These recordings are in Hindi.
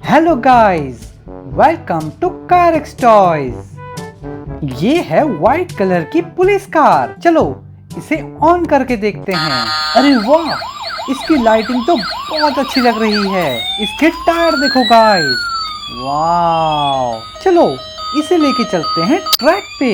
Hello guys, welcome to car toys. ये है व्हाइट कलर की पुलिस कार। चलो इसे ऑन करके देखते हैं। अरे वाह, इसकी लाइटिंग तो बहुत अच्छी लग रही है। इसके टायर देखो गाइस, वाह। चलो इसे लेके चलते हैं ट्रैक पे।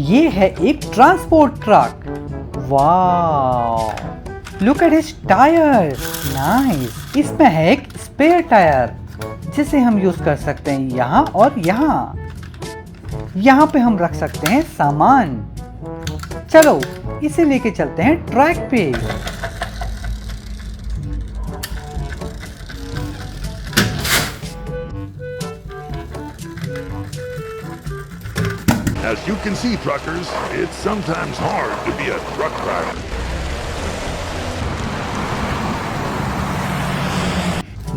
ये है एक ट्रांसपोर्ट ट्रक। वाह, look at his tyre, nice. इसमें है एक स्पेयर टायर जिसे हम यूज कर सकते हैं यहाँ और यहाँ। यहाँ पे हम रख सकते हैं सामान। चलो इसे लेके चलते हैं ट्रैक पे। As you can see, truckers, it's sometimes hard to be a truck driver.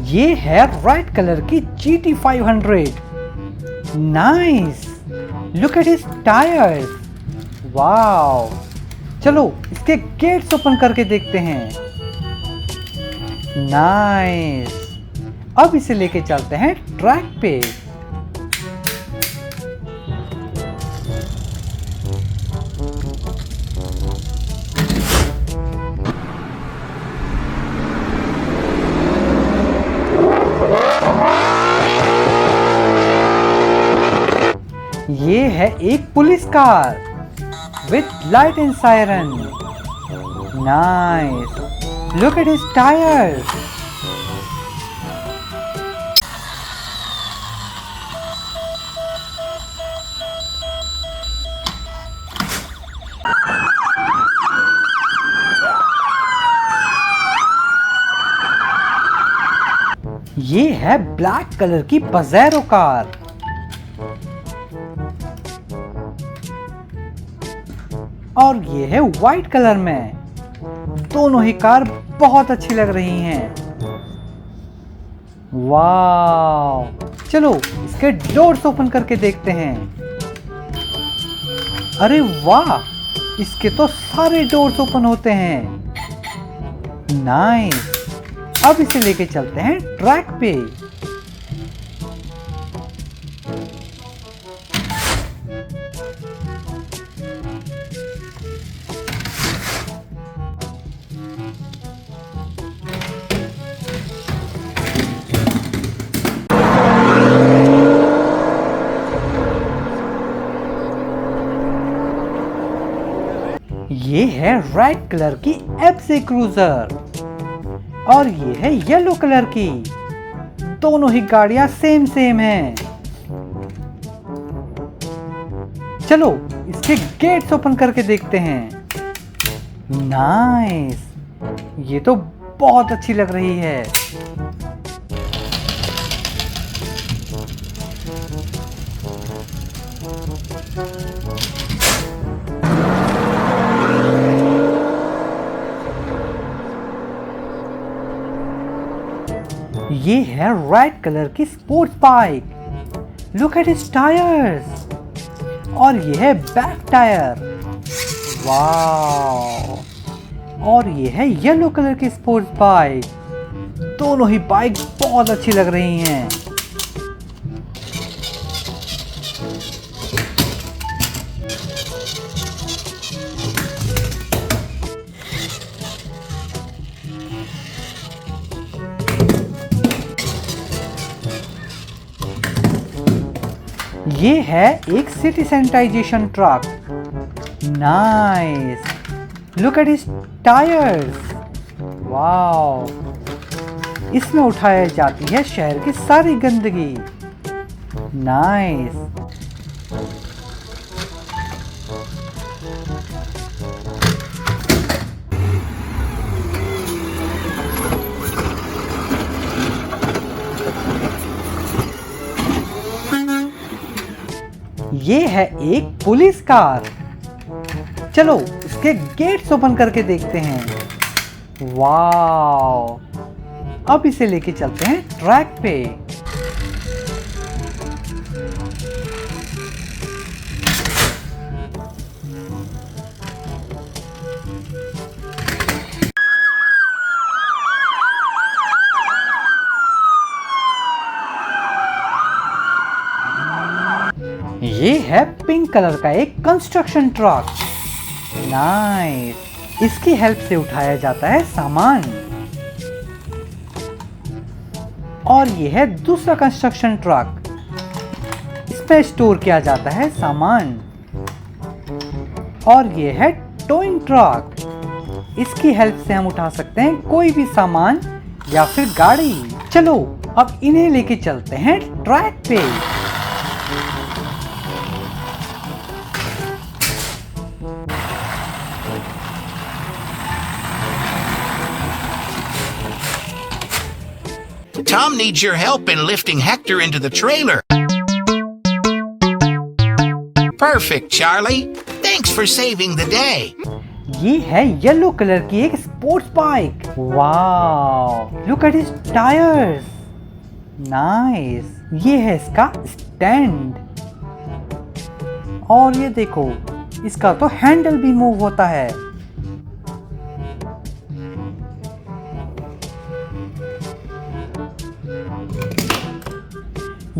ये है रेड कलर की GT 500। Nice, look at his tyres, wow. चलो इसके गेट्स ओपन करके देखते हैं। नाइस, अब इसे लेके चलते हैं ट्रैक पे। ये है एक police car with light and siren. Nice, look at his tyres. ये है ब्लैक कलर की पजेरो कार। और ये है व्हाइट कलर में। दोनों ही कार बहुत अच्छी लग रही हैं। वाह, चलो इसके डोर्स ओपन करके देखते हैं। अरे वाह, इसके तो सारे डोर्स ओपन होते हैं। नाइस, अब इसे लेके चलते हैं ट्रैक पे। ये है रेड कलर की FC क्रूजर और ये है येलो कलर की। दोनों ही गाड़ियां सेम हैं। चलो इसके गेट्स ओपन करके देखते हैं। नाइस, ये तो बहुत अच्छी लग रही है। ये है रेड कलर की sports bike. Look at his tyres. और ये है बैक टायर, वाओ। और ये है येलो कलर की स्पोर्ट्स बाइक। दोनों ही बाइक बहुत अच्छी लग रही हैं। ये है एक city sanitisation truck. Nice, look at his tyres, wow. इसमें उठाई जाती है शहर की सारी गंदगी। नाइस, ये है एक पुलिस कार। चलो इसके गेट्स ओपन करके देखते हैं। वाव, अब इसे लेके चलते हैं ट्रैक पे। ये है पिंक कलर का एक कंस्ट्रक्शन ट्रक। नाइस। इसकी हेल्प से उठाया जाता है सामान। और ये है दूसरा कंस्ट्रक्शन ट्रक। इसमें स्टोर किया जाता है सामान। और ये है टोइंग ट्रक। इसकी हेल्प से हम उठा सकते हैं कोई भी सामान या फिर गाड़ी। चलो अब इन्हें लेके चलते हैं ट्रैक पे। Tom needs your help in lifting Hector into the trailer. Perfect, Charlie. Thanks for saving the day. ये है येलो कलर की एक sports bike. Wow, look at his tyres. Nice. ये है इसका स्टैंड। और ये देखो, इसका तो हैंडल भी मूव होता है।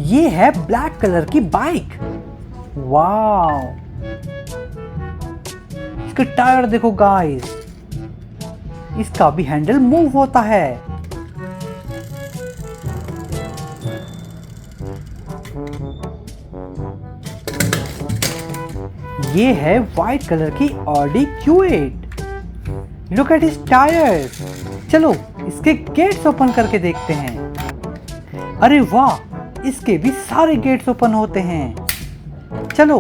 ये है ब्लैक कलर की बाइक। वाओ, इसके टायर देखो गाइस, इसका भी हैंडल मूव होता है। ये है व्हाइट कलर की Audi Q8। Look at his tyres. चलो इसके गेट्स ओपन करके देखते हैं। अरे वाह, इसके भी सारे गेट्स ओपन होते हैं। चलो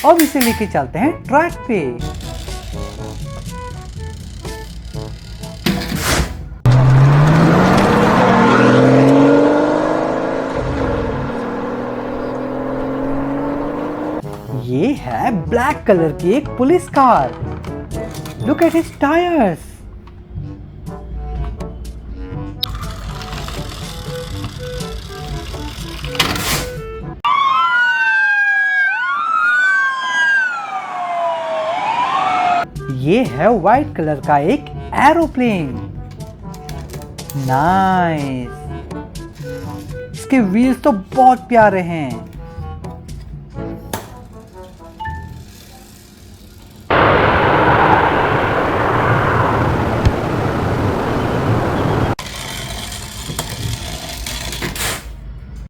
अब इसे लेके चलते हैं ट्रैक पे। ये है ब्लैक कलर की एक police car. Look at his tyres. ये है व्हाइट कलर का एक एरोप्लेन। नाइस। इसके व्हील्स तो बहुत प्यारे हैं।